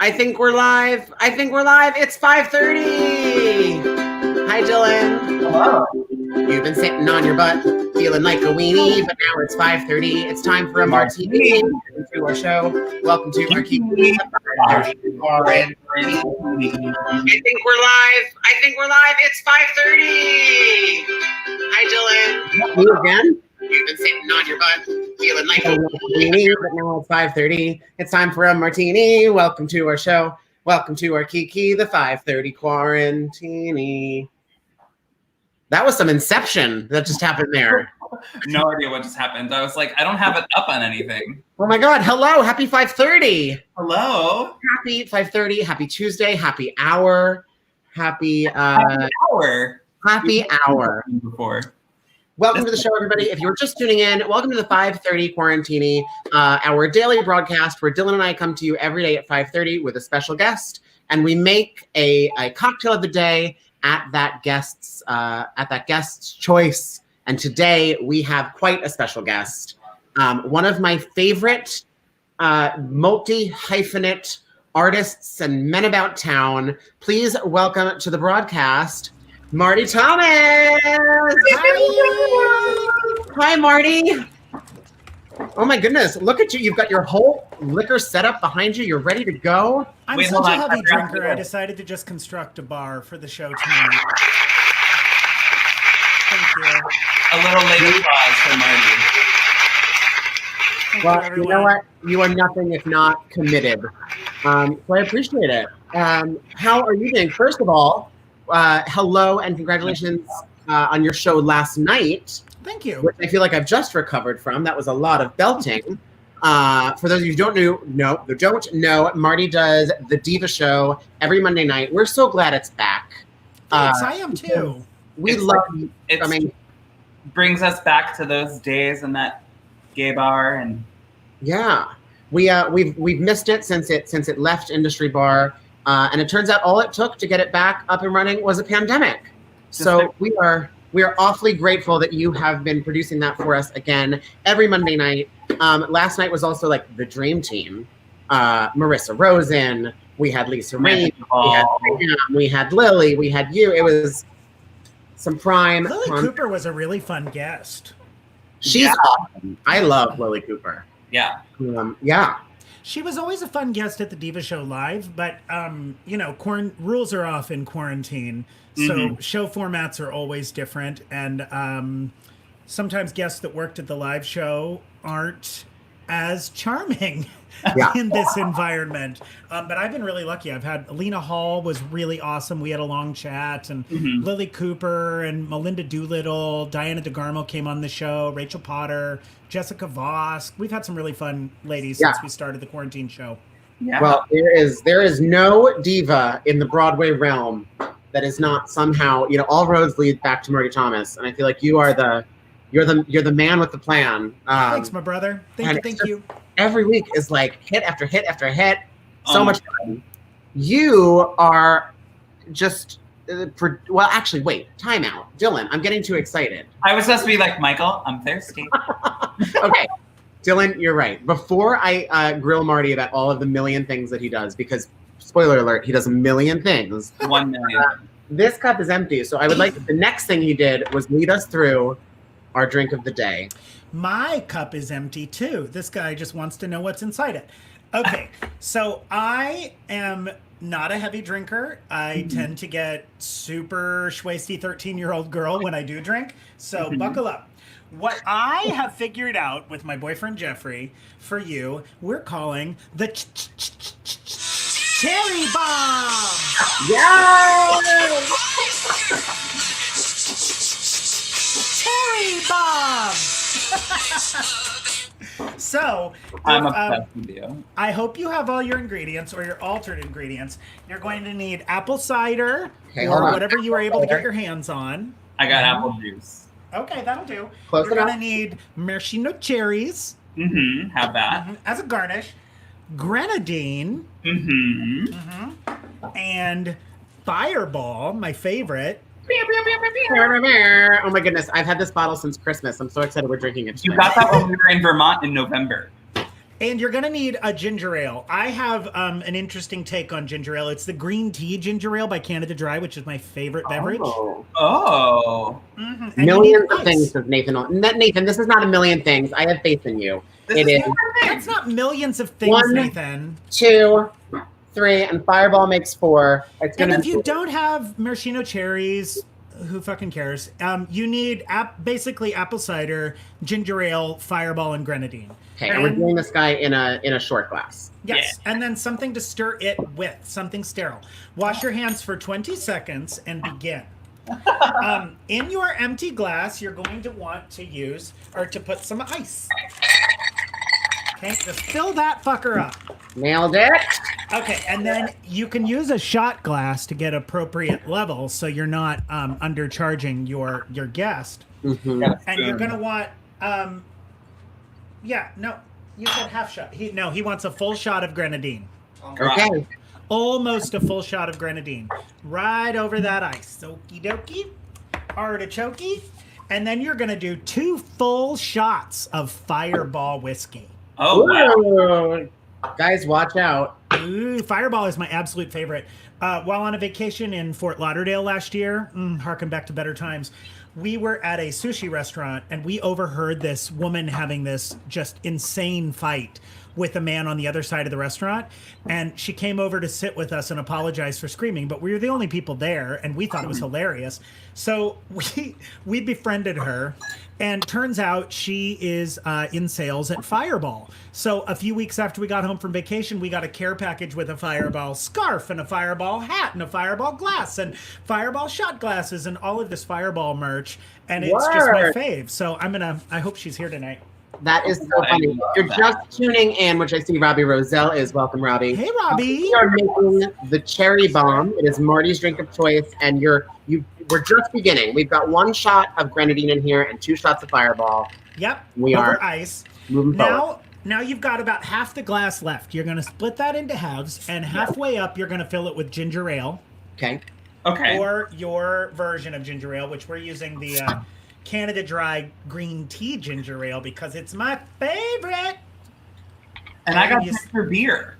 I think we're live. It's 5:30. Hi, Dylan. Hello. You've been sitting on your butt, feeling like a weenie, but now it's 5:30. It's time for a martini. Welcome to our show. Welcome to our Kiki. I think we're live. It's 5:30. Hi, Dylan. You again? You've been sitting on your butt, feeling like a weenie, but now it's 5:30. It's time for a martini. Welcome to our show. Welcome to our Kiki, the 5:30 Quarantini. That was some Inception that just happened there. No idea what just happened. I was like, I don't have it up on anything. Oh my God. Hello. Happy 5:30. Hello. Happy 5:30. Happy Tuesday. Happy hour. Happy hour. Happy hour. Before. Welcome to the show, everybody. If you're just tuning in, welcome to the 5:30 Quarantini, our daily broadcast where Dylan and I come to you every day at 5:30 with a special guest, and we make a cocktail of the day at that guest's choice. And today we have quite a special guest, one of my favorite multi-hyphenate artists and men about town. Please welcome to the broadcast, Marty Thomas. Hi, Marty. Oh my goodness, look at you. You've got your whole liquor setup behind you. You're ready to go. I'm such a heavy drinker, I decided to just construct a bar for the show tonight. Thank you. A little late applause for Marty. Well, you know what? You are nothing if not committed. So I appreciate it. How are you doing? First of all, hello and congratulations on your show last night. Thank you. Which I feel like I've just recovered from. That was a lot of belting. For those of you who don't know, Marty does the Diva Show every Monday night. We're so glad it's back. Thanks, I am too. It brings us back to those days in that gay bar, and yeah, we've missed it since it left Industry Bar, and it turns out all it took to get it back up and running was a pandemic. So we are awfully grateful that you have been producing that for us again every Monday night. Last night was also like the dream team. Marissa Rosen, we had Lisa Rain, we had Lily, we had you. It was some prime. Lily Cooper was a really fun guest. She's awesome. I love Lily Cooper. Yeah. Yeah. She was always a fun guest at the Diva Show Live, but rules are off in quarantine. So show formats are always different, and sometimes guests that worked at the live show aren't as charming in this environment. But I've been really lucky. I've had Lena Hall was really awesome. We had a long chat, and Lily Cooper and Melinda Doolittle, Diana DeGarmo came on the show, Rachel Potter, Jessica Voss. We've had some really fun ladies since we started the quarantine show. Yeah. Well, there is no diva in the Broadway realm that is not somehow, all roads lead back to Marty Thomas, and I feel like you're the man with the plan. Thanks, my brother. Thank you. Every week is like hit after hit after hit. So much fun. You are just actually, wait, time out. Dylan, I'm getting too excited. I was supposed to be like, Michael, I'm thirsty. Okay. Dylan, you're right. Before I grill Marty about all of the million things that he does, because spoiler alert, he does a million things. 1 million. This cup is empty, so I would like the next thing he did was lead us through our drink of the day. My cup is empty too. This guy just wants to know what's inside it. Okay, so I am not a heavy drinker. I tend to get super schwasty 13-year-old girl when I do drink, so buckle up. What I have figured out with my boyfriend Jeffrey, for you, we're calling the Cherry Bomb! Yes! Cherry Bomb! So, I'm obsessed with you. I hope you have all your ingredients or your altered ingredients. You're going to need apple cider or whatever you were able to get your hands on. I got apple juice. Okay, that'll do. Close You're going to need maraschino cherries. Have that. As a garnish. Grenadine. And Fireball, my favorite. Oh my goodness, I've had this bottle since Christmas. I'm so excited we're drinking it tonight. You got that when we were in Vermont in November. And you're going to need a ginger ale. I have an interesting take on ginger ale. It's the green tea ginger ale by Canada Dry, which is my favorite beverage. Oh. Mm-hmm. Millions of things, says Nathan. Nathan, this is not a million things. I have faith in you. It is. That's not millions of things, 1, Nathan. 2, 3, and Fireball makes 4. It's And gonna if you don't have maraschino cherries, who fucking cares? You need basically apple cider, ginger ale, Fireball, and grenadine. Okay, and we're doing this guy in a short glass. Yes, and then something to stir it with, something sterile. Wash your hands for 20 seconds and begin. In your empty glass, you're going to want to use or to put some ice. Okay, just fill that fucker up. Nailed it. Okay, and then you can use a shot glass to get appropriate levels so you're not undercharging your guest. Mm-hmm. And you're going to want, you said half shot. He wants a full shot of grenadine. Okay. Almost a full shot of grenadine. Right over that ice. Okie dokie. Artichoke. And then you're going to do 2 full shots of Fireball whiskey. Oh, wow. Ooh. Guys, watch out. Ooh, Fireball is my absolute favorite. While on a vacation in Fort Lauderdale last year, harken back to better times, we were at a sushi restaurant and we overheard this woman having this just insane fight with a man on the other side of the restaurant. And she came over to sit with us and apologize for screaming, but we were the only people there and we thought it was hilarious. So we befriended her, and turns out she is in sales at Fireball. So a few weeks after we got home from vacation, we got a care package with a Fireball scarf and a Fireball hat and a Fireball glass and Fireball shot glasses and all of this Fireball merch. And it's just my fave. So I hope she's here tonight. That is so funny. If you're just tuning in, which I see Robbie Roselle is. Welcome, Robbie. Hey, Robbie. We are making the Cherry Bomb. It is Marty's drink of choice, and we're just beginning. We've got 1 shot of grenadine in here and 2 shots of Fireball. Yep. We over are ice. Moving forward. Now you've got about half the glass left. You're going to split that into halves, and halfway up, you're going to fill it with ginger ale. Okay. Or your version of ginger ale, which we're using the Canada Dry green tea ginger ale because it's my favorite. And I got for beer.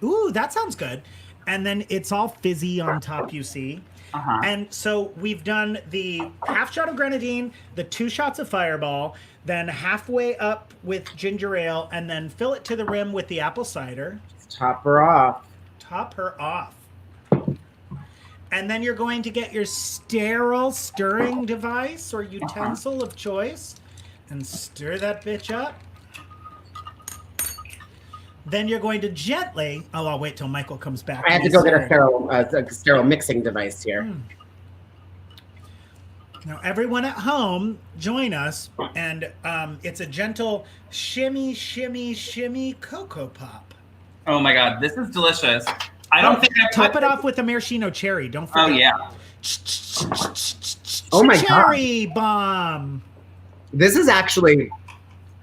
Ooh, that sounds good. And then it's all fizzy on top, you see. Uh-huh. And so we've done the half shot of grenadine, the 2 shots of Fireball, then halfway up with ginger ale, and then fill it to the rim with the apple cider. Top her off. Top her off. And then you're going to get your sterile stirring device or utensil of choice and stir that bitch up. Then you're going to gently... Oh, I'll wait till Michael comes back. I have to go get a sterile mixing device here. Now, everyone at home, join us. And it's a gentle shimmy, shimmy, shimmy Cocoa Pop. Oh, my God. This is delicious. I don't think I top it off with a maraschino cherry. Don't forget. Oh, yeah. Oh, my God. Cherry bomb. This is actually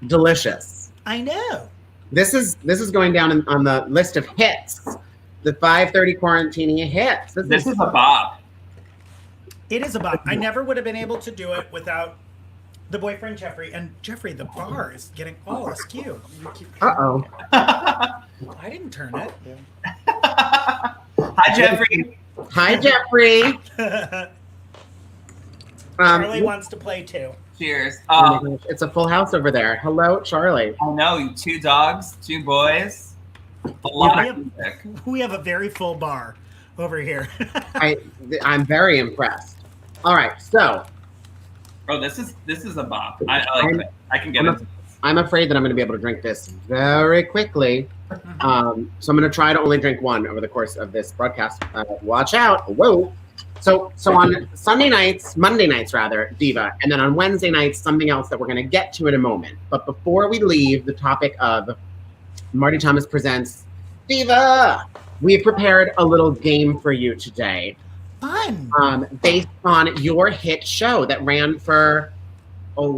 delicious. I know. This is going down on the list of hits. The 5:30 Quarantini hits. This is a bop. It is a bop. I never would have been able to do it without the boyfriend Jeffrey. And Jeffrey, the bar is getting all askew. Uh-oh. I didn't turn it. Hi, Jeffrey. Hi, Jeffrey. Charlie wants to play too. Cheers. Oh my gosh, it's a full house over there. Hello, Charlie. I know. 2 dogs, 2 boys. A lot of music. We have a very full bar over here. I'm very impressed. All right, so. Oh, this is a bop. I like it. I can get into this. I'm afraid that I'm going to be able to drink this very quickly. So I'm going to try to only drink 1 over the course of this broadcast. Watch out. Whoa. So on Monday nights rather, Diva, and then on Wednesday nights, something else that we're going to get to in a moment. But before we leave the topic of Marty Thomas Presents Diva, we've prepared a little game for you today. Fun. Based on your hit show that ran for 8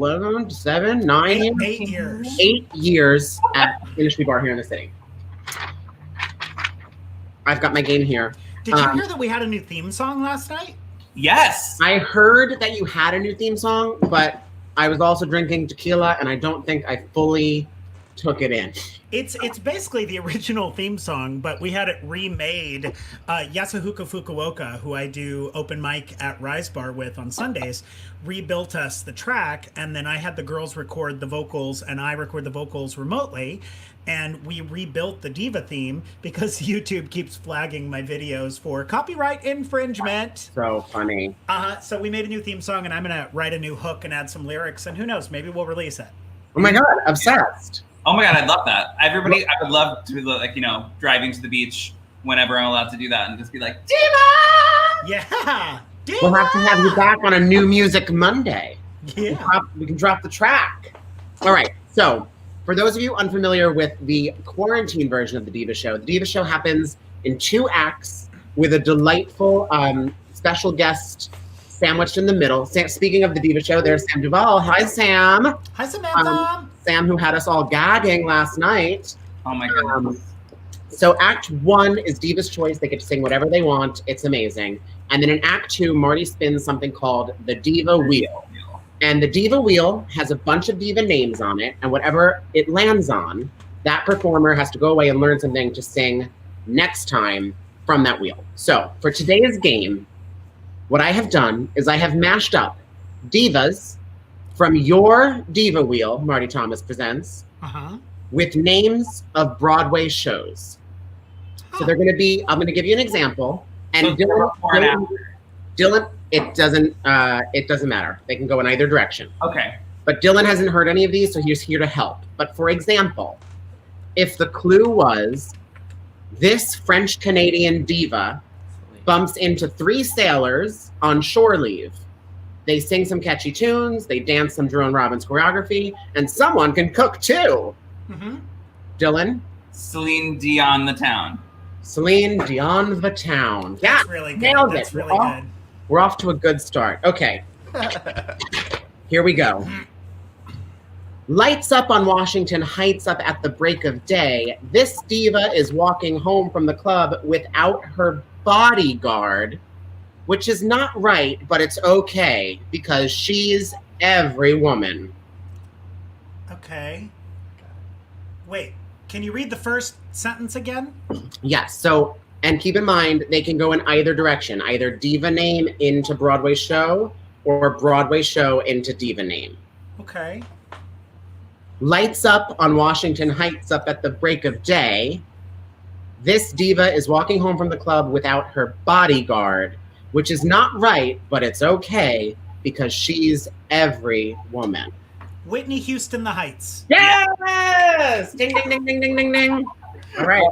years. 8 years at Industry Bar here in the city. I've got my game here. Did you hear that we had a new theme song last night? Yes. I heard that you had a new theme song, but I was also drinking tequila, and I don't think I fully took it in. It's basically the original theme song, but we had it remade. Yasuhiko Fukuoka, who I do open mic at Rise Bar with on Sundays, rebuilt us the track, and then I had the girls record the vocals, and I record the vocals remotely, and we rebuilt the diva theme because YouTube keeps flagging my videos for copyright infringement. So funny. So we made a new theme song, and I'm gonna write a new hook and add some lyrics, and who knows, maybe we'll release it. Oh my God, obsessed. Oh my God, I'd love that. Everybody, I would love to be like, driving to the beach whenever I'm allowed to do that and just be like, Diva! Yeah! Diva! We'll have to have you back on a New Music Monday. Yeah. We can drop the track. All right, so for those of you unfamiliar with the quarantine version of the Diva Show, the Diva Show happens in 2 acts with a delightful special guest sandwiched in the middle. Speaking of the Diva Show, there's Sam Duvall. Hi, Sam. Hi, Samantha. Sam, who had us all gagging last night. Oh my God. So Act 1 is Diva's Choice. They get to sing whatever they want. It's amazing. And then in Act 2, Marty spins something called the Diva Wheel. And the Diva Wheel has a bunch of diva names on it. And whatever it lands on, that performer has to go away and learn something to sing next time from that wheel. So for today's game, what I have done is I have mashed up divas from your Diva Wheel, Marty Thomas presents, with names of Broadway shows. So they're going to be, I'm going to give you an example. And Dylan, it doesn't matter. They can go in either direction. Okay. But Dylan hasn't heard any of these, so he's here to help. But for example, if the clue was, this French-Canadian diva bumps into 3 sailors on shore leave. They sing some catchy tunes, they dance some Jerome Robbins choreography, and someone can cook too. Dylan? Celine Dion the Town. Celine Dion the Town. Yeah, That's really good. nailed That's it. really good. We're off to a good start. Okay. Here we go. Lights up on Washington Heights up at the break of day. This diva is walking home from the club without her bodyguard, which is not right, but it's okay because she's every woman. Okay. Wait, can you read the first sentence again? Yes. So, and keep in mind, they can go in either direction, either diva name into Broadway show or Broadway show into diva name. Okay. Lights up on Washington Heights up at the break of day. This diva is walking home from the club without her bodyguard, which is not right, but it's okay because she's every woman. Whitney Houston, The Heights. Yes! Ding, ding, ding, ding, ding, ding, ding. All right.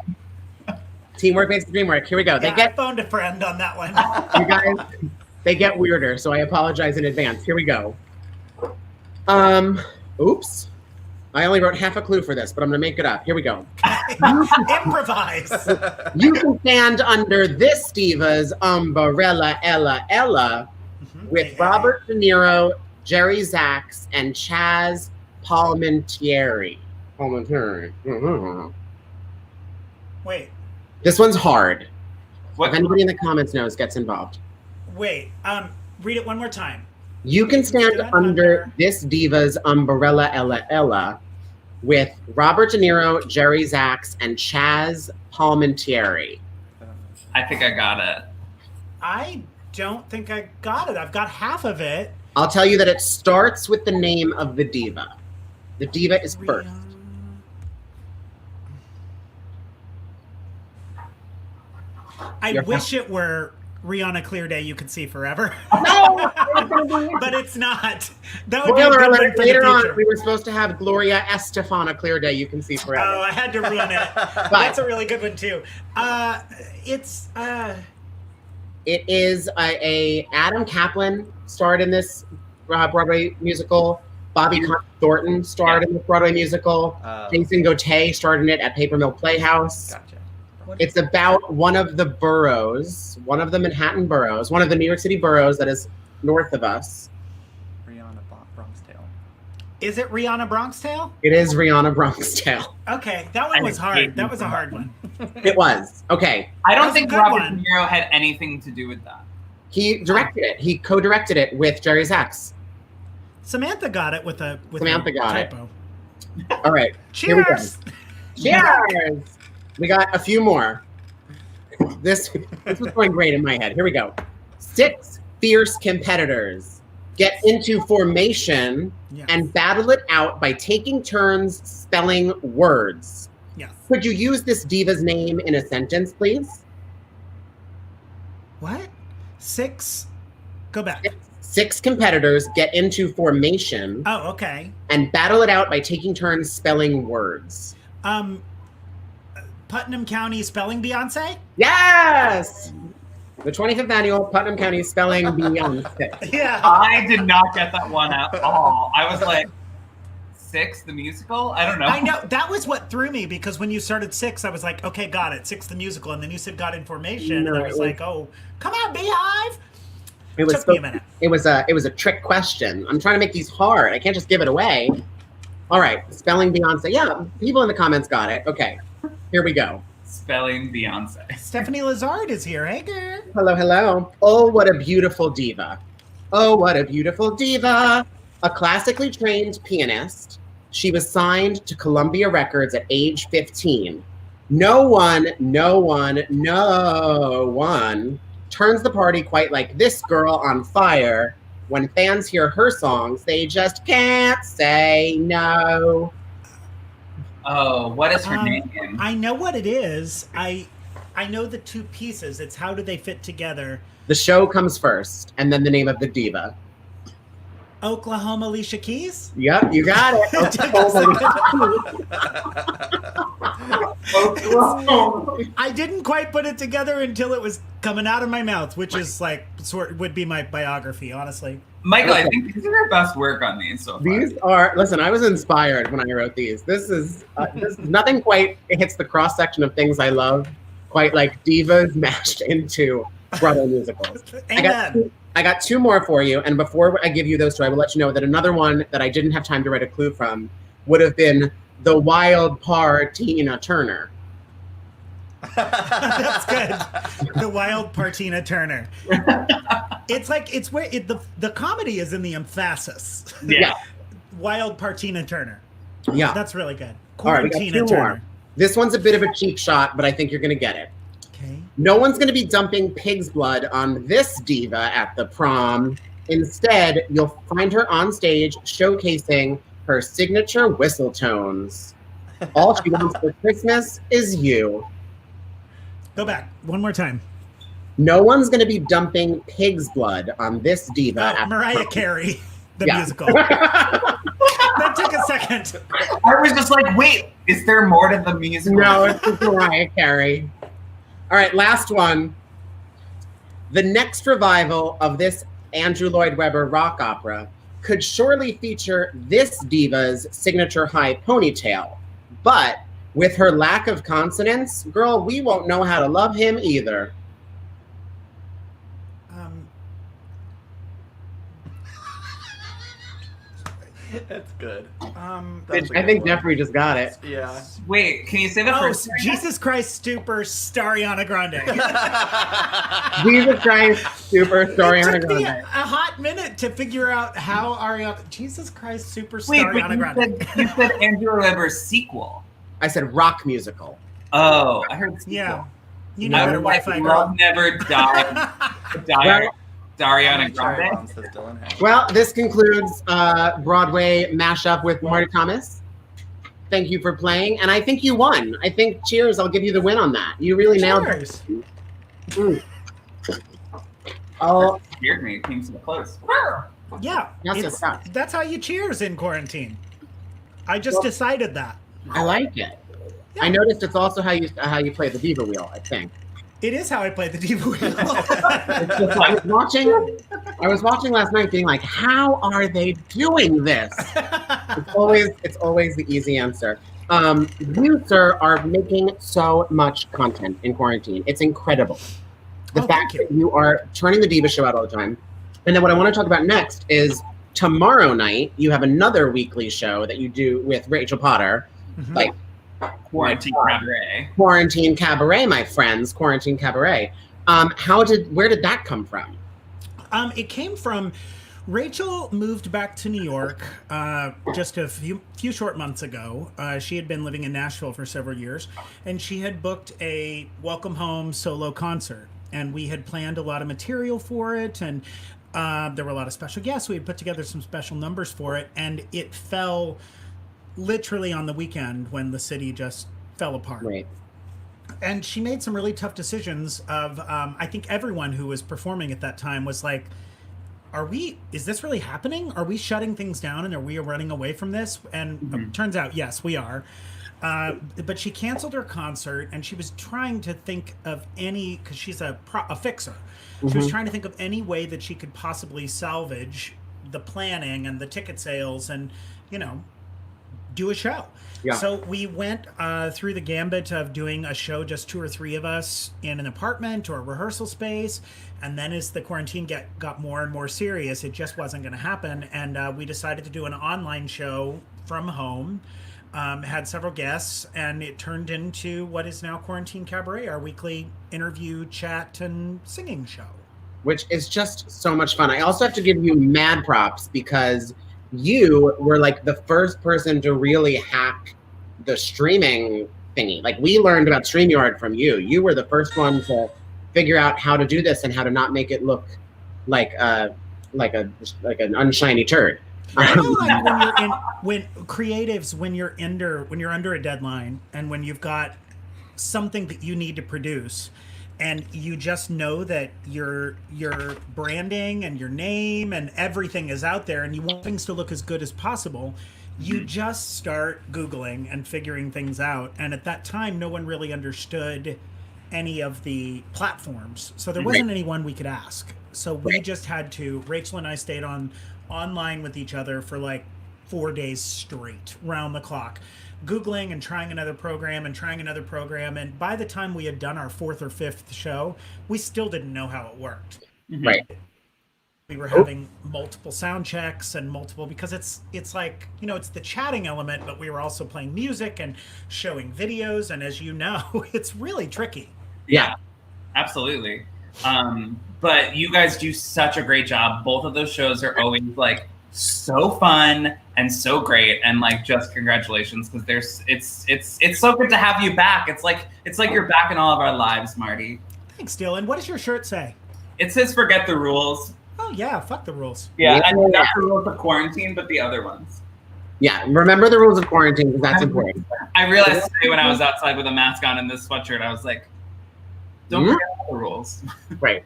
Teamwork makes the dream work. Here we go. I phoned a friend on that one. You guys, they get weirder, so I apologize in advance. Here we go. Oops. I only wrote half a clue for this, but I'm going to make it up. Here we go. Improvise. You can stand under this diva's umbrella, Ella, with Robert De Niro, Jerry Zaks, and Chaz Palminteri. Wait. This one's hard. What? If anybody in the comments knows, gets involved. Wait. Read it one more time. You can stand under this diva's umbrella, Ella, with Robert De Niro, Jerry Zaks, and Chaz Palminteri. I think I got it. I don't think I got it. I've got half of it. I'll tell you that it starts with the name of the diva. The diva is first. I wish it were Rihanna Clear Day You Can See Forever. No! But it's not. That would Spoiler be a good alert, one for later the on, future. we were supposed to have Gloria Estefan, A Clear Day You Can See Forever. Oh, I had to ruin it. That's a really good one too. It is a Adam Kaplan starred in this Broadway musical. Bobby Thornton starred in the Broadway musical. Jason Gauthier starred in it at Paper Mill Playhouse. Gotcha. It's about one of the boroughs, one of the Manhattan boroughs, one of the New York City boroughs that is north of us. Rihanna Bronx Tale. Is it Rihanna Bronx Tale? It is Rihanna Bronx Tale. Okay, that one was hard. That was a hard one. It was. Okay. I don't That's think a good Robert one. De Niro had anything to do with that. He directed it. He co-directed it with Jerry Zaks. Samantha got it with a Samantha got it. typo. All right. Here we go. Cheers. Cheers. We got a few more. This was going great in my head. Here we go. 6 fierce competitors get into formation Yes. and battle it out by taking turns spelling words. Yes. Could you use this diva's name in a sentence, please? What? 6? Go back. 6 competitors get into formation Oh, okay. and battle it out by taking turns spelling words. Putnam County spelling Beyonce? Yes! The 25th annual Putnam County Spelling Beyonce. Yeah. I did not get that one at all. I was like, 6 the musical? I don't know. I know. That was what threw me because when you started 6, I was like, okay, got it. 6 the musical. And then you said got in formation. No, and I was like, oh, come on, Beehive. It was Took me a minute. It was a trick question. I'm trying to make these hard. I can't just give it away. All right, spelling Beyonce. Yeah, people in the comments got it. Okay, here we go. Spelling Beyonce. Stephanie Lazard is here. Hey, girl. Hello, hello. Oh, what a beautiful diva. Oh, what a beautiful diva. A classically trained pianist. She was signed to Columbia Records at age 15. No one turns the party quite like this girl on fire. When fans hear her songs, they just can't say no. Oh, what is her name? I know what it is. I know the 2 pieces. It's how do they fit together. The show comes first, and then the name of the diva. Oklahoma Alicia Keys? Yep, you got it. I didn't quite put it together until it was coming out of my mouth, which is like would be my biography, honestly. Michael, I think these are your best work on these so far. These are, listen, I was inspired when I wrote these. This is nothing quite hits the cross section of things I love, quite like divas mashed into Broadway musicals. Amen. I got 2 more for you, and before I give you those 2, I will let you know that another one that I didn't have time to write a clue from would have been the wild Tina Turner. That's good. The wild Partina Turner. It's like it's where the comedy is in the emphasis. Yeah. Wild Partina Turner. Yeah. That's really good. All right, we got Quarantina 2 Turner. more. This one's a bit of a cheap shot, but I think you're going to get it. Okay. No one's going to be dumping pig's blood on this diva at the prom. Instead, you'll find her on stage showcasing her signature whistle tones. All she wants for Christmas is you. Go back one more time. No one's going to be dumping pig's blood on this diva at Mariah the prom. Carey, the Yeah. musical. That took a second. I was just like, wait, is there more to the musical? No, it's just Mariah Carey. All right, last one. The next revival of this Andrew Lloyd Webber rock opera could surely feature this diva's signature high ponytail. But with her lack of consonants, girl, we won't know how to love him either. That's good. I think Jeffrey just got it. Yeah. Wait, can you say the Oh, first? Jesus Christ, Super Ariana Grande. Jesus Christ, super story on It took me a Grande. hot minute to figure out how Ariana. Jesus Christ, Superstar Wait, but Ariana Grande. you said Andrew Webber's sequel. I said rock musical. Oh, I heard sequel. Yeah, you know I better was like, Wi-Fi love girl. never died. Dariana Cherry Grande. bombs that Dylan has. Well, this concludes Broadway mashup with Marty Thomas. Thank you for playing, and I think you won. I think cheers. I'll give you the win on that. You really nailed it. Cheers. Oh, Scared me. It came so close. Yeah, That's it's- a fact. that's how you cheers in quarantine. I just decided that. I like it. I noticed it's also how you play the diva wheel. I think. It is how I play the diva wheel. It's just, I was watching last night, being like, "How are they doing this?" It's always the easy answer. You, sir, are making so much content in quarantine. It's incredible. The fact that you are turning the Diva Show out all the time. And then what I want to talk about next is tomorrow night, you have another weekly show that you do with Rachel Potter. Mhm. Like Quarantine Cabaret. Quarantine Cabaret, my friends. Quarantine Cabaret. Where did that come from? It came from Rachel moved back to New York just a few short months ago. She had been living in Nashville for several years, and she had booked a welcome home solo concert. And we had planned a lot of material for it, and there were a lot of special guests. We had put together some special numbers for it, and it fell literally on the weekend when the city just fell apart. Right. And she made some really tough decisions of, I think everyone who was performing at that time was like, is this really happening? Are we shutting things down and are we running away from this? And turns out, yes, we are. But she canceled her concert and she was trying to think of because she's a fixer. She was trying to think of any way that she could possibly salvage the planning and the ticket sales and, do a show. Yeah. So we went through the gambit of doing a show, just 2 or 3 of us in an apartment or a rehearsal space. And then as the quarantine got more and more serious, it just wasn't going to happen. And we decided to do an online show from home, had several guests, and it turned into what is now Quarantine Cabaret, our weekly interview, chat, and singing show. Which is just so much fun. I also have to give you mad props because you were like the first person to really hack the streaming thingy. Like we learned about StreamYard from you. You were the first one to figure out how to do this and how to not make it look like an unshiny turd. I know, like when you're under a deadline and when you've got something that you need to produce, and you just know that your branding and your name and everything is out there and you want things to look as good as possible, you just start Googling and figuring things out. And at that time, no one really understood any of the platforms. So there wasn't anyone we could ask. So we just had to, Rachel and I stayed online with each other for like 4 days straight, round the clock, Googling and trying another program. And by the time we had done our 4th or 5th show, we still didn't know how it worked. Right. We were having multiple sound checks and because it's like, it's the chatting element, but we were also playing music and showing videos. And as you know, it's really tricky. Yeah, absolutely. But you guys do such a great job. Both of those shows are always like so fun and so great, and like just congratulations, because it's so good to have you back. It's like you're back in all of our lives, Marty. Thanks, Dylan. What does your shirt say? It says "Forget the Rules." Oh yeah, fuck the rules. Yeah, I mean, not the rules of quarantine, but the other ones. Yeah, remember the rules of quarantine because that's important. I realized today when I was outside with a mask on and this sweatshirt, I was like, don't forget the rules. Right.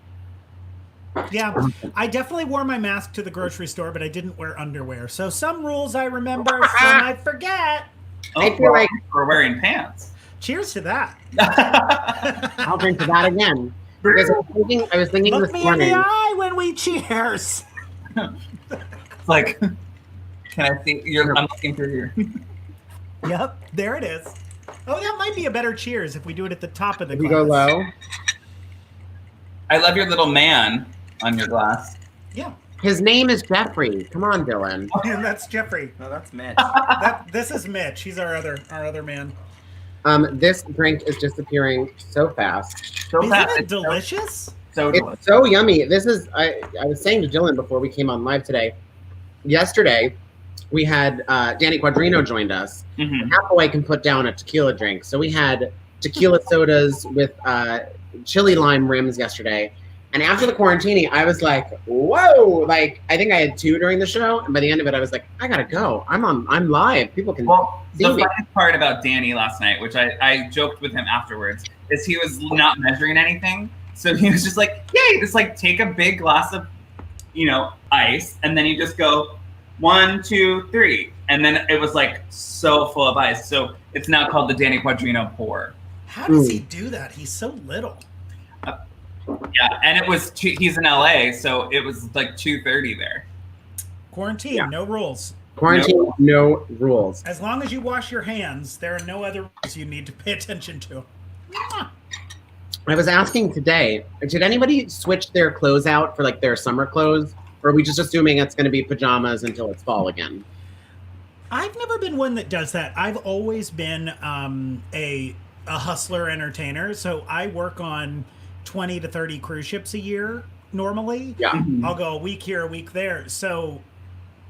Yeah, I definitely wore my mask to the grocery store, but I didn't wear underwear. So some rules I remember, some I forget. I feel like we're wearing pants. Cheers to that. I'll drink to that again. Because I was thinking Look this me morning. in the eye when we cheers. It's like, can I see? I'm looking through here. Yep, there it is. Oh, that might be a better cheers if we do it at the top of the glass. We go low. I love your little man on your glass. Yeah. His name is Jeffrey. Come on, Dylan. And that's Jeffrey. No, that's Mitch. This is Mitch. He's our other man. This drink is disappearing so fast. Isn't it delicious? So delicious. It's so yummy. This is I was saying to Dylan before we came on live today. Yesterday, we had Danny Quadrino joined us. Hathaway can put down a tequila drink, so we had tequila sodas with chili lime rims yesterday. And after the Quarantini, I was like, whoa! Like, I think I had 2 during the show, and by the end of it, I was like, I gotta go. I'm live. People can see the me. funny part about Danny last night, which I joked with him afterwards, is he was not measuring anything. So he was just like, yay, just like take a big glass of, ice, and then you just go 1, 2, 3. And then it was like so full of ice. So it's now called the Danny Quadrino pour. How does he do that? He's so little. Yeah, and it was he's in LA, so it was like 2:30 there. Quarantine, no rules. Quarantine, no rules. As long as you wash your hands, there are no other rules you need to pay attention to. I was asking today, did anybody switch their clothes out for like their summer clothes? Or are we just assuming it's going to be pajamas until it's fall again? I've never been one that does that. I've always been a hustler entertainer. So I work on 20 to 30 cruise ships a year. normally. Yeah. Mhm. I'll go a week here, a week there. So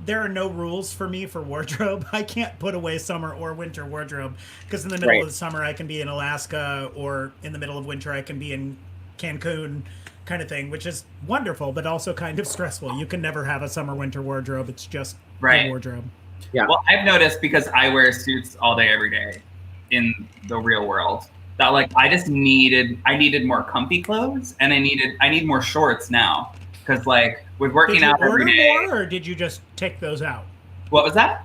there are no rules for me for wardrobe. I can't put away summer or winter wardrobe because in the middle Right. of the summer I can be in Alaska, or in the middle of winter I can be in Cancun, kind of thing, which is wonderful, but also kind of stressful. You can never have a summer winter wardrobe. It's just Right. a wardrobe. Yeah. Well, I've noticed, because I wear suits all day, every day in the real world, that like I needed more comfy clothes, and I need more shorts now, because like with working Did you out order every day. more, or did you just take those out? What was that?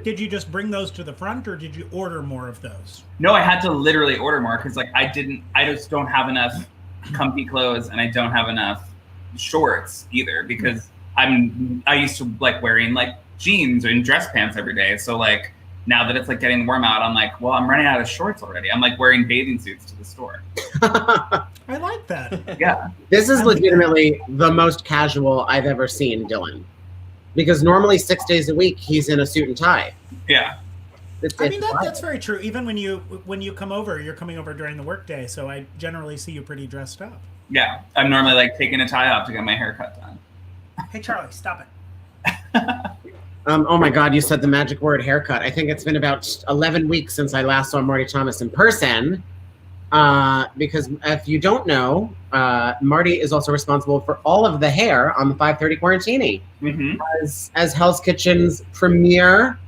Did you just bring those to the front, or did you order more of those? No, I had to literally order more, because like I just don't have enough comfy clothes, and I don't have enough shorts either, because I used to like wearing like jeans and dress pants every day. So like now that it's like getting warm out, I'm like, well, I'm running out of shorts already. I'm like wearing bathing suits to the store. I like that. Yeah. This is legitimately the most casual I've ever seen Dylan, because normally 6 days a week he's in a suit and tie. Yeah. I mean, that's very true. Even when you come over, you're coming over during the workday, so I generally see you pretty dressed up. Yeah. I'm normally like taking a tie off to get my hair cut done. Hey, Charlie, stop it. Oh my God, you said the magic word, haircut. I think it's been about 11 weeks since I last saw Marty Thomas in person. Because if you don't know, Marty is also responsible for all of the hair on the 5:30 Quarantini. Mm-hmm. As Hell's Kitchen's premier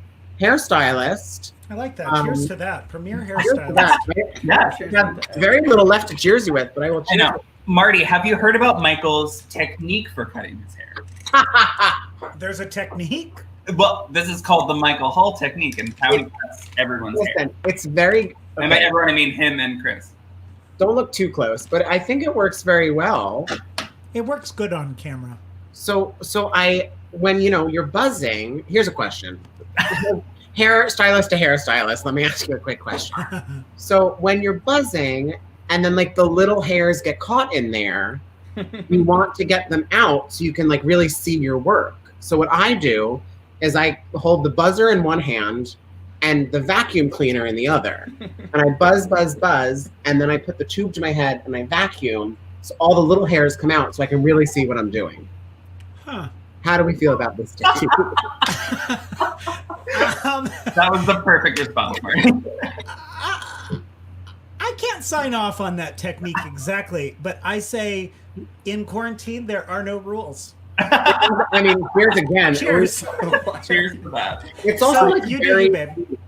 hairstylist. I like that. Cheers to that. Premier Cheers to hairstylist. that, right? Yeah. I have very little left to cheers you with, but I will I cheers. know. Marty, have you heard about Michael's technique for cutting his hair? There's a technique. Well, this is called the Michael Hall technique, and how he cuts everyone's hair. Listen, it's very. And by Okay, everyone, I mean him and Chris. don't look too close, but I think it works very well. It works good on camera. So when you're buzzing, here's a question. Hairstylist to hairstylist, let me ask you a quick question. So when you're buzzing and then like the little hairs get caught in there, you want to get them out so you can like really see your work. So what I do is I hold the buzzer in one hand and the vacuum cleaner in the other. And I buzz, buzz, buzz, and then I put the tube to my head and I vacuum so all the little hairs come out so I can really see what I'm doing. Huh. How do we feel about this technique? That was the perfect response, Marty. I can't sign off on that technique exactly, but I say in quarantine there are no rules. I mean, here's again. Cheers. Cheers to that. It's also So like you do very, you, babe.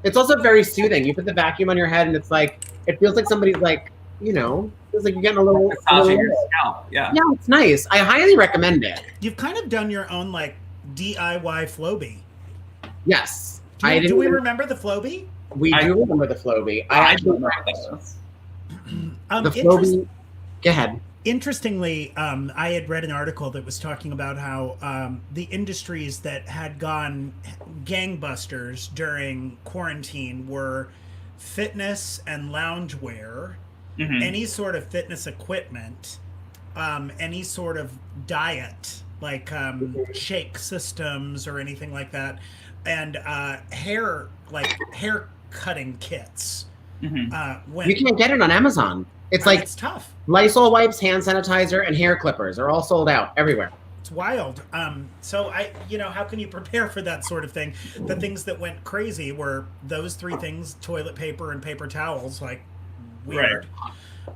it's also very soothing. You put the vacuum on your head, and it's like it feels like somebody's like, feels like you're getting a little. Massaging your scalp. Yeah. Yeah, it's nice. I highly recommend it. You've kind of done your own like DIY Flowbee. Yes, Do we remember the Flowbee? We do remember the Flowbee. I I actually don't know this. the Flowbee. Go ahead. Interestingly, I had read an article that was talking about how the industries that had gone gangbusters during quarantine were fitness and loungewear, any sort of fitness equipment, any sort of diet, like shake systems or anything like that, and hair cutting kits. When, You can't get it on Amazon. It's like it's tough. Lysol wipes, hand sanitizer, and hair clippers are all sold out everywhere. It's wild. So how can you prepare for that sort of thing? The things that went crazy were those three things: toilet paper and paper towels. Like, weird.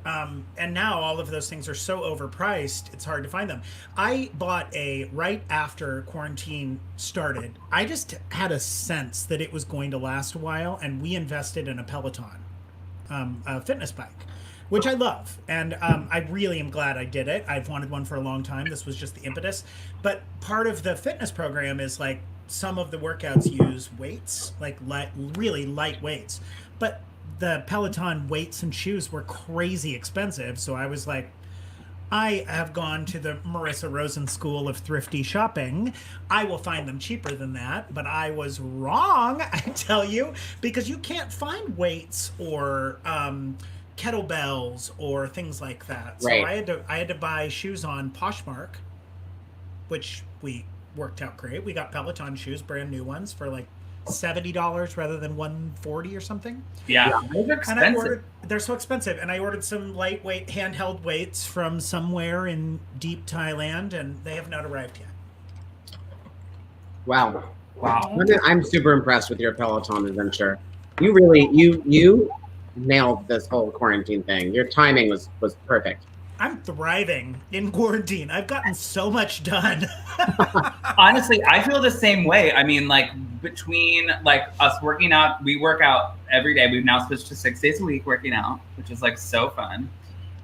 And now all of those things are so overpriced, it's hard to find them. I bought right after quarantine started. I just had a sense that it was going to last a while, and we invested in a Peloton, a fitness bike, which I love. And I really am glad I did it. I've wanted one for a long time. This was just the impetus. But part of the fitness program is like some of the workouts use weights, like really light weights. But the Peloton weights and shoes were crazy expensive. So I was like, I have gone to the Marissa Rosen School of Thrifty Shopping. I will find them cheaper than that. But I was wrong, I tell you, because you can't find weights or kettlebells or things like that. So Right. I had to buy shoes on Poshmark, which we worked out great. We got Peloton shoes, brand new ones, for like $70 rather than $140 or something. Yeah, those are And I expensive. they're so expensive. And I ordered some lightweight handheld weights from somewhere in deep Thailand, and they have not arrived yet. Wow. Wow. I'm super impressed with your Peloton adventure. You really, you nailed this whole quarantine thing. Your timing was perfect. I'm thriving in quarantine. I've gotten so much done. Honestly, I feel the same way. I mean, like between like us working out, we work out every day. We've now switched to 6 days a week working out, which is like so fun.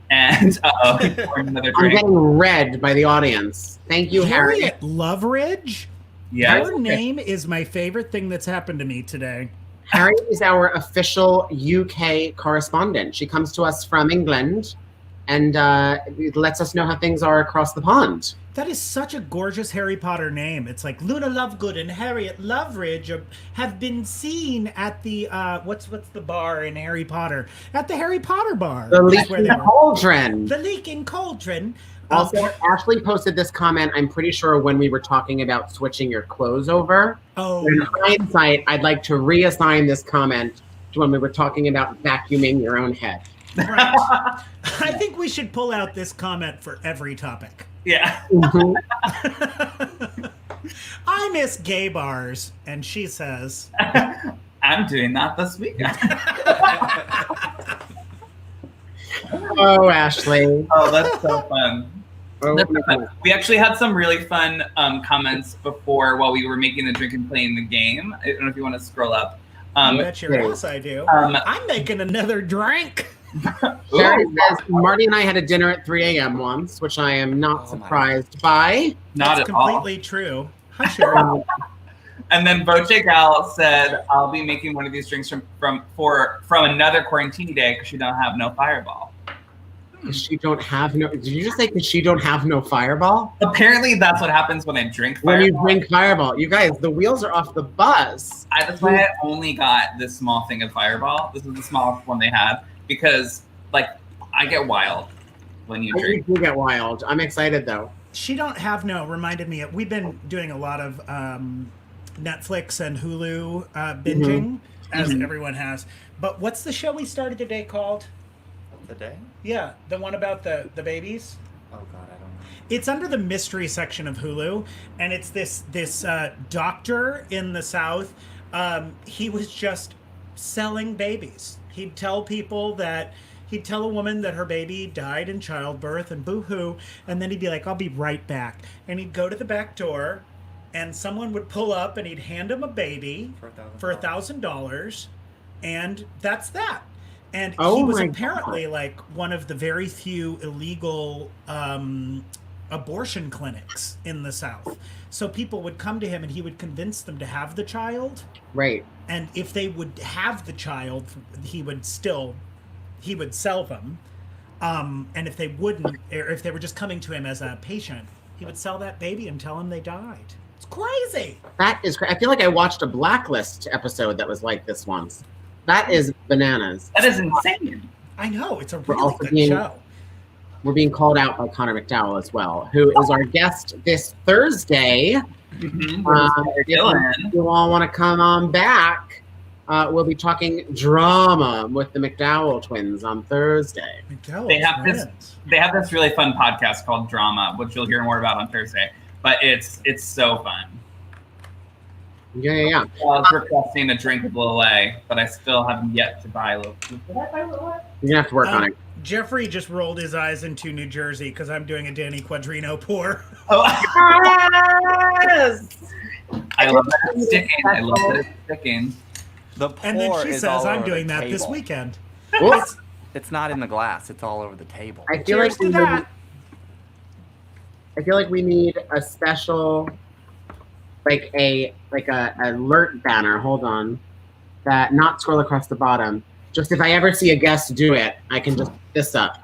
And another I'm drink. getting read by the audience. Thank you, Harry. Harriet Loveridge? Yes. Her name is my favorite thing that's happened to me today. Harry is our official UK correspondent. She comes to us from England and lets us know how things are across the pond. That is such a gorgeous Harry Potter name. It's like Luna Lovegood and Harriet Loveridge have been seen at the what's the bar in Harry Potter? At the Harry Potter bar. The That's where Leaking they were. Cauldron. The Leaking Cauldron. Also, Ashley posted this comment, I'm pretty sure, when we were talking about switching your clothes over. Oh, In hindsight, I'd like to reassign this comment to when we were talking about vacuuming your own head. right. I think we should pull out this comment for every topic. Yeah. Mhm. I miss gay bars, and she says, I'm doing that this weekend. Oh, Ashley. Oh, that's so fun. Oh, That's so fun. We actually had some really fun comments before while we were making the drink and playing the game. I don't know if you want to scroll up. bet your ass I do. I'm making another drink. Sherry says, Marty and I had a dinner at 3 a.m. once, which I am not surprised by. Not That's at all. completely true. Hi, Sherry. And then Boche Gal said, "I'll be making one of these drinks from another Quarantini day because she don't have no Fireball." Because she don't have no. Did you just say because she don't have no Fireball? Apparently, that's what happens when I drink When Fireball. you drink Fireball, you guys, the wheels are off the bus. That's why I only got this small thing of Fireball. This is the smallest one they had because, like, I get wild when you drink. You get wild. I'm excited though. She don't have no reminded me of, we've been doing a lot of Netflix and Hulu binging, as everyone has. But what's the show we started today called? The day? Yeah, the one about the babies. Oh God, I don't know. It's under the mystery section of Hulu, and it's this doctor in the South. He was just selling babies. He'd tell people that. He'd tell a woman that her baby died in childbirth and boo-hoo, and then he'd be like, I'll be right back. And he'd go to the back door, and someone would pull up, and he'd hand him a baby for $1,000, and that's that. And he was apparently like one of the very few illegal abortion clinics in the South. So people would come to him, and he would convince them to have the child. Right. And if they would have the child, he would sell them. And if they wouldn't, or if they were just coming to him as a patient, he would sell that baby and tell him they died. It's crazy. That is crazy. I feel like I watched a Blacklist episode that was like this once. That is bananas. That is insane. I know. It's a We're really also good show. We're being called out by Connor McDowell as well, who is our guest this Thursday. If you all want to come on back, we'll be talking drama with the McDowell twins on Thursday. They have this really fun podcast called Drama, which you'll hear more about on Thursday. But it's so fun. Yeah. I was requesting a drink of Lillet, but I still haven't yet to buy Lillet. Did I buy Lillet? You're gonna have to work on it. Jeffrey just rolled his eyes into New Jersey because I'm doing a Danny Quadrino pour. Oh, Yes! I love that it's sticking. I love that it's sticking. The pour And then she is says, all I'm over doing the that this table. weekend. Whoops. It's not in the glass. It's all over the table. I feel Cheers to that. we need a special, like a alert banner. Hold on, that not scroll across the bottom. Just if I ever see a guest do it, I can just put this up.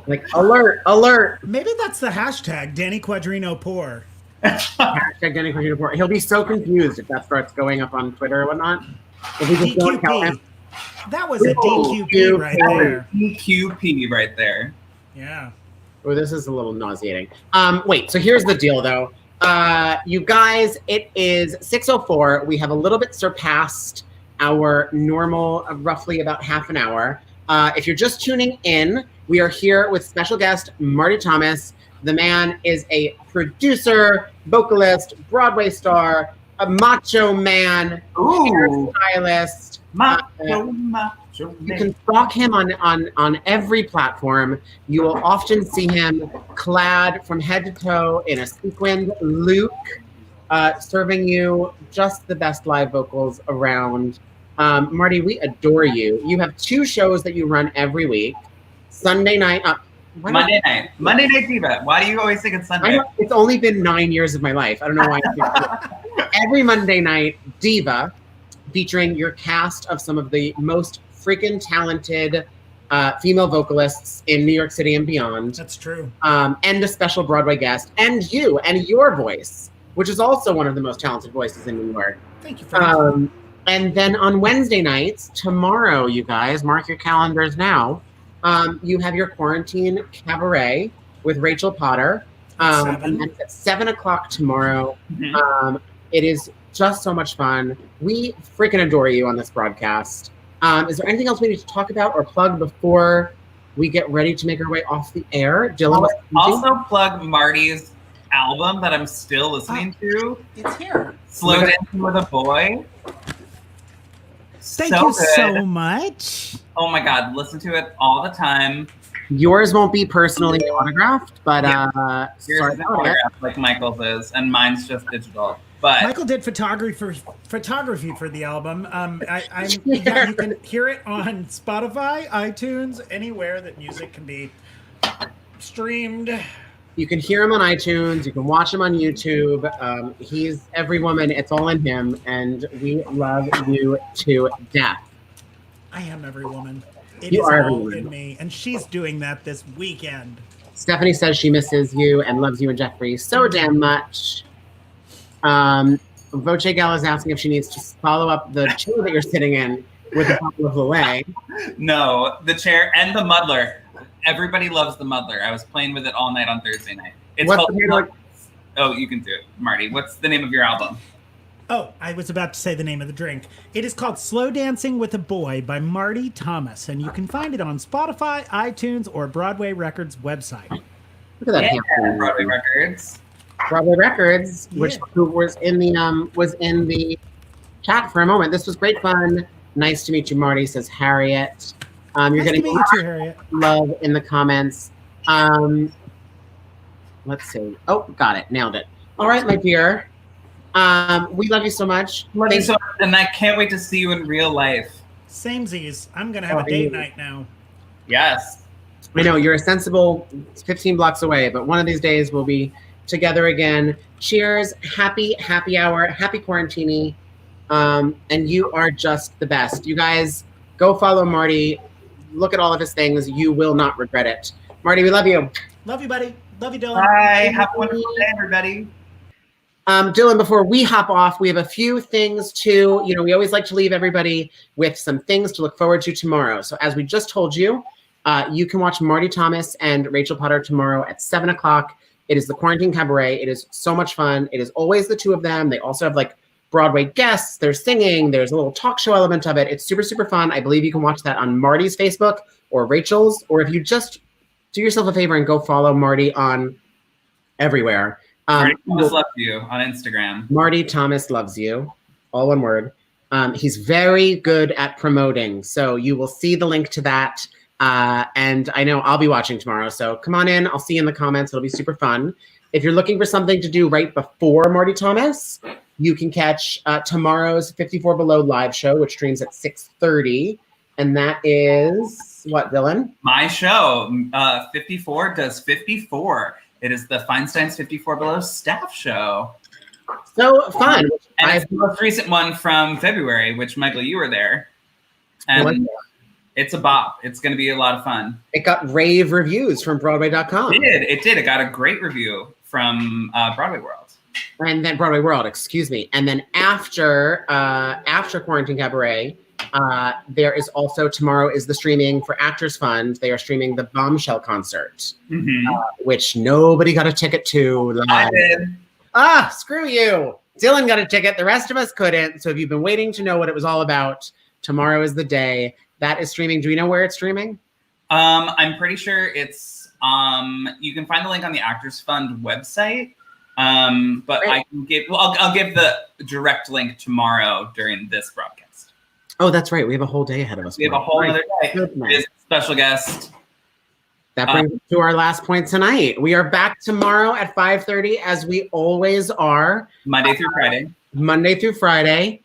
Like alert. Maybe that's the hashtag, Danny Quadrino pour. Hashtag Danny Quadrino report. He'll be so confused if that starts going up on Twitter or whatnot. If we just don't tell him. DQP. That was a DQP right there. DQP right there. Yeah. Oh, this is a little nauseating. Wait, so here's the deal though. You guys, it is 6:04. We have a little bit surpassed our normal, roughly about half an hour. If you're just tuning in, we are here with special guest Marty Thomas. The man is a producer, vocalist, Broadway star, a macho man, hairstylist. Macho You man. can stalk him on every platform. You will often see him clad from head to toe in a sequined look, serving you just the best live vocals around. Marty, we adore you. You have 2 shows that you run every week. Sunday night. Monday Night Diva. Why do you always think it's Sunday? I know, it's only been 9 years of my life. I don't know why. Every Monday night, Diva, featuring your cast of some of the most freaking talented female vocalists in New York City and beyond. That's true. And a special Broadway guest, and you, and your voice, which is also one of the most talented voices in New York. Thank you for that. And then on Wednesday nights, tomorrow, you guys, mark your calendars now, you have your Quarantine Cabaret with Rachel Potter. And that's at 7 o'clock tomorrow. Mm-hmm. It is just so much fun. We freaking adore you on this broadcast. Is there anything else we need to talk about or plug before we get ready to make our way off the air? Dylan, also plug Marty's album that I'm still listening to. It's here. Slow Dancing with a Boy. Thank you so much. Oh my God, listen to it all the time. Yours won't be personally autographed, but Yours is autographed like Michael's is, and mine's just digital. But Michael did photography for the album. Yeah, you can hear it on Spotify, iTunes, anywhere that music can be streamed. You can hear him on iTunes. You can watch him on YouTube. He's every woman. It's all in him, and we love you to death. I am every woman. It You is are every all woman. in me, and she's doing that this weekend. Stephanie says she misses you and loves you and Jeffrey so damn much. Voce Gal is asking if she needs to follow up the chair that you're sitting in with a bottle of Lillet. no, the chair and the muddler. Everybody loves the muddler. I was playing with it all night on Thursday night. It's What's called. the name? Oh, you can do it, Marty. What's the name of your album? Oh, I was about to say the name of the drink. It is called Slow Dancing with a Boy by Marty Thomas, and you can find it on Spotify, iTunes, or Broadway Records website. Look at that. Yeah, Broadway Records. Broadway Records, Yeah. which who was in the chat for a moment. This was great fun. Nice to meet you, Marty, says Harriet. You're Nice to getting meet you too, Harriet. love in the comments. Let's see. Oh, got it. Nailed it. All right, my dear. We love you so much. Love you so much, and I can't wait to see you in real life. Samesies. I'm going to have a date night now. Yes. I know you're a sensible 15 blocks away, but one of these days we'll be together again. Cheers. Happy hour. Happy Quarantini. And you are just the best. You guys go follow Marty. Look at all of his things. You will not regret it. Marty, we love you. Love you, buddy. Love you, Dylan. Bye. Have a wonderful day, everybody. Dylan, before we hop off, we have a few things to, we always like to leave everybody with some things to look forward to tomorrow. So as we just told you, you can watch Marty Thomas and Rachel Potter tomorrow at 7 o'clock. It is the Quarantine Cabaret. It is so much fun. It is always the 2 of them. They also have like Broadway guests. They're singing. There's a little talk show element of it. It's super, super fun. I believe you can watch that on Marty's Facebook or Rachel's, or if you just do yourself a favor and go follow Marty on everywhere. Marty Thomas loves you on Instagram. Marty Thomas loves you, all one word. He's very good at promoting, so you will see the link to that. And I know I'll be watching tomorrow, so come on in. I'll see you in the comments. It'll be super fun. If you're looking for something to do right before Marty Thomas, you can catch tomorrow's 54 Below live show, which streams at 6:30. And that is what, Dylan? My show, 54 does 54. It is the Feinstein's 54 Below staff show. So fun. And it's the most recent one from February, which, Michael, you were there. And it's a bop. It's going to be a lot of fun. It got rave reviews from Broadway.com. It did. It got a great review from Broadway World. And then Broadway World, excuse me. And then after Quarantine Cabaret, there is also tomorrow is the streaming for Actors Fund. They are streaming the Bombshell concert, which nobody got a ticket to. I did. Screw you. Dylan got a ticket. The rest of us couldn't. So if you've been waiting to know what it was all about, tomorrow is the day. That is streaming. Do we know where it's streaming? I'm pretty sure it's you can find the link on the Actors Fund website. But Great. I can give I'll give the direct link tomorrow during this broadcast. Oh, that's right. We have a whole day ahead of us. We have a whole other day. Goodness. With special guest. That brings us to our last point tonight. We are back tomorrow at 5:30, as we always are. Monday through Friday. Monday through Friday.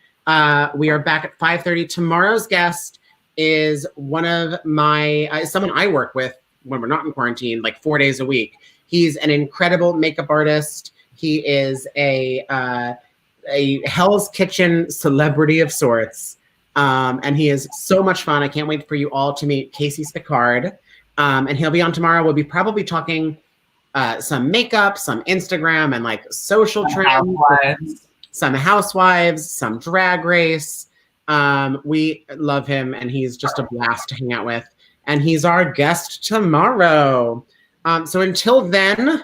We are back at 5:30. Tomorrow's guest is one of my someone I work with when we're not in quarantine, like 4 days a week. He's an incredible makeup artist. He is a Hell's Kitchen celebrity of sorts, and he is so much fun. I can't wait for you all to meet Casey Spicard. And he'll be on tomorrow. We'll be probably talking some makeup, some Instagram, and like social trends, some housewives, some drag race. We love him, and he's just a blast to hang out with. And he's our guest tomorrow. So until then,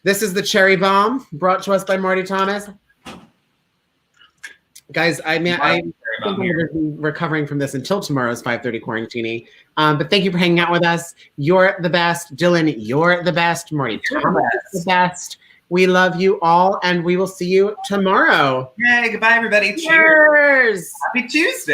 this is the Cherry Bomb brought to us by Marty Thomas. Guys, I think I'm going to be recovering from this until tomorrow's 5:30 Quarantini. But thank you for hanging out with us. You're the best. Dylan, you're the best. Marty Thomas is the best. We love you all, and we will see you tomorrow. Yay, goodbye, everybody. Cheers. Happy Tuesday.